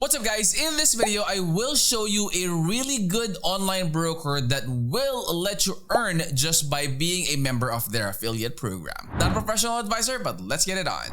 What's up guys, in this video I will show you a really good online broker that will let you earn just by being a member of their affiliate program. Not a professional advisor, but let's get it on.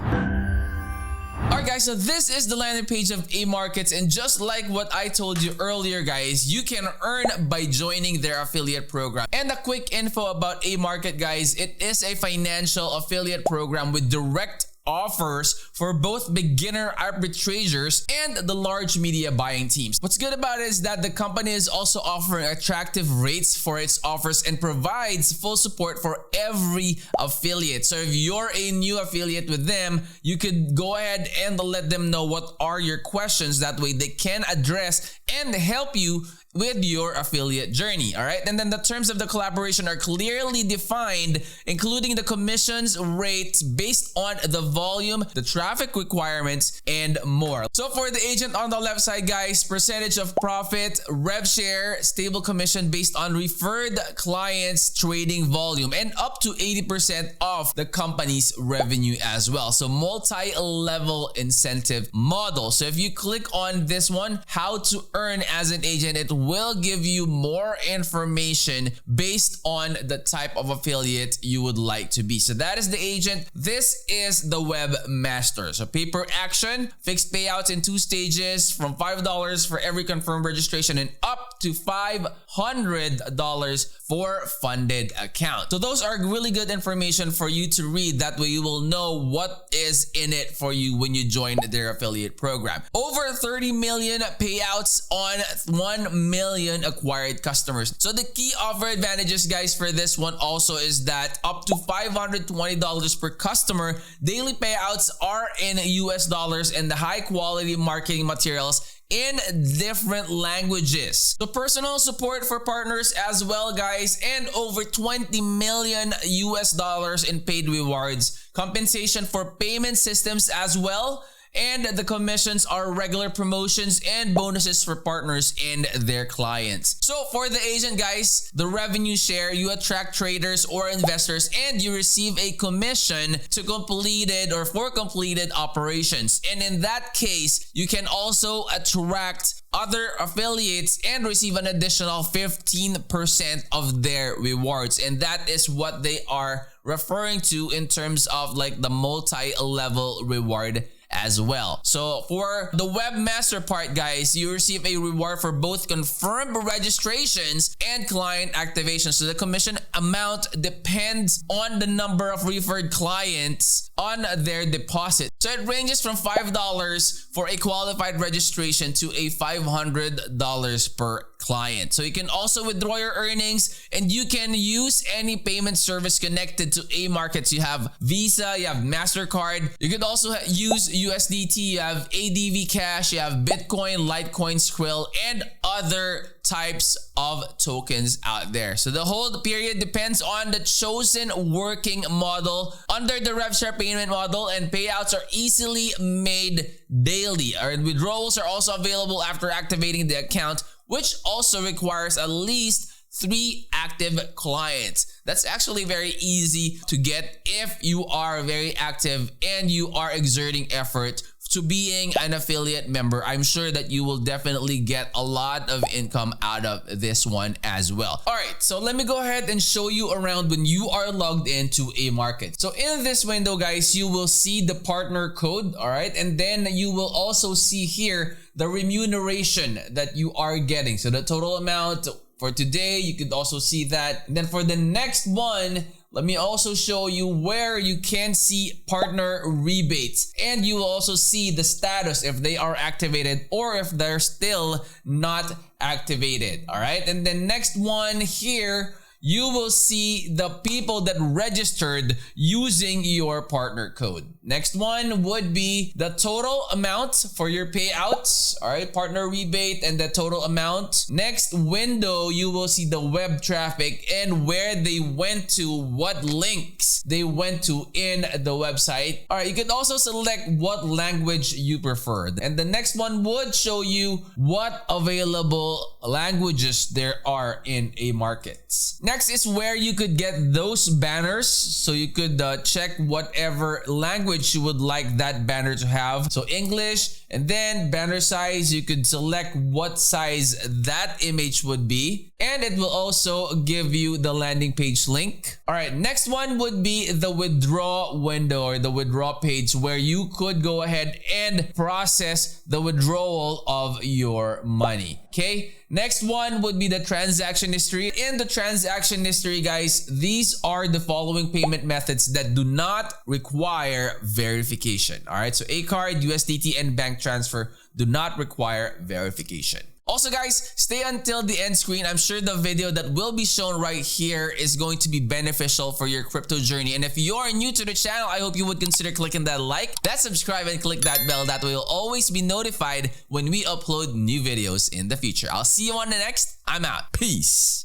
Alright guys, so this is the landing page of AMarkets, and just like what I told you earlier guys, you can earn by joining their affiliate program. And a quick info about AMarket guys, it is a financial affiliate program with direct offers for both beginner arbitrageurs and the large media buying teams. What's good about it is that the company is also offering attractive rates for its offers and provides full support for every affiliate. So if you're a new affiliate with them, you could go ahead and let them know what are your questions. That way they can address and help you with your affiliate journey. All right, and then the terms of the collaboration are clearly defined, including the commissions rates based on the volume, the traffic requirements, and more. So for the agent on the left side guys, percentage of profit, rev share, stable commission based on referred clients trading volume, and up to 80% of the company's revenue as well. So multi-level incentive model. So if you click on this one, how to earn as an agent, it will give you more information based on the type of affiliate you would like to be. So that is the agent. This is the webmaster. So pay per action, fixed payouts in 2 stages from $5 for every confirmed registration and up to $500 for funded account. So those are really good information for you to read. That way you will know what is in it for you when you join their affiliate program. Over 30 million payouts on 1 million acquired customers. So the key offer advantages guys for this one also is that up to $520 per customer, daily payouts are in US dollars, and the high quality marketing materials in different languages. So personal support for partners as well guys, and over 20 million US dollars in paid rewards, compensation for payment systems as well, and the commissions are regular promotions and bonuses for partners and their clients. So for the agent guys, the revenue share, you attract traders or investors and you receive a commission to completed or for completed operations. And in that case, you can also attract other affiliates and receive an additional 15% of their rewards. And that is what they are referring to in terms of like the multi-level reward as well. So for the webmaster part guys, you receive a reward for both confirmed registrations and client activations. So the commission amount depends on the number of referred clients on their deposit. So it ranges from $5 for a qualified registration to a $500 per client. So you can also withdraw your earnings and you can use any payment service connected to AMarkets. You have Visa, you have MasterCard. You could also use USDT, you have ADV Cash, you have Bitcoin, Litecoin, Skrill, and other types of tokens out there. So the whole period depends on the chosen working model under the rev share payment model, and payouts are easily made daily. And withdrawals are also available after activating the account, which also requires at least 3 active clients. That's actually very easy to get if you are very active and you are exerting effort to being an affiliate member. I'm sure that you will definitely get a lot of income out of this one as well. All right, so let me go ahead and show you around when you are logged into AMarkets. So in this window guys, you will see the partner code, all right? And then you will also see here the remuneration that you are getting. So the total amount for today, you could also see that. And then for the next one, let me also show you where you can see partner rebates, and you will also see the status if they are activated or if they're still not activated. All right, and then next one here, you will see the people that registered using your partner code. Next one would be the total amount for your payouts, all right, partner rebate and the total amount. Next window, you will see the web traffic and where they went to, what links they went to in the website. All right, you can also select what language you prefer. And the next one would show you what available languages there are in AMarkets. Next is where you could get those banners, so you could check whatever language language you would like that banner to have. So English, and then banner size, you could select what size that image would be, and it will also give you the landing page link. All right, next one would be the withdraw window or the withdraw page, where you could go ahead and process the withdrawal of your money. Okay, next one would be the transaction history. In the transaction history, guys, these are the following payment methods that do not require verification. All right, so A card, USDT, and bank transfer do not require verification. Also, guys, stay until the end screen. I'm sure the video that will be shown right here is going to be beneficial for your crypto journey. And if you're new to the channel, I hope you would consider clicking that like, that subscribe, and click that bell. That way you'll always be notified when we upload new videos in the future. I'll see you on the next. I'm out. Peace.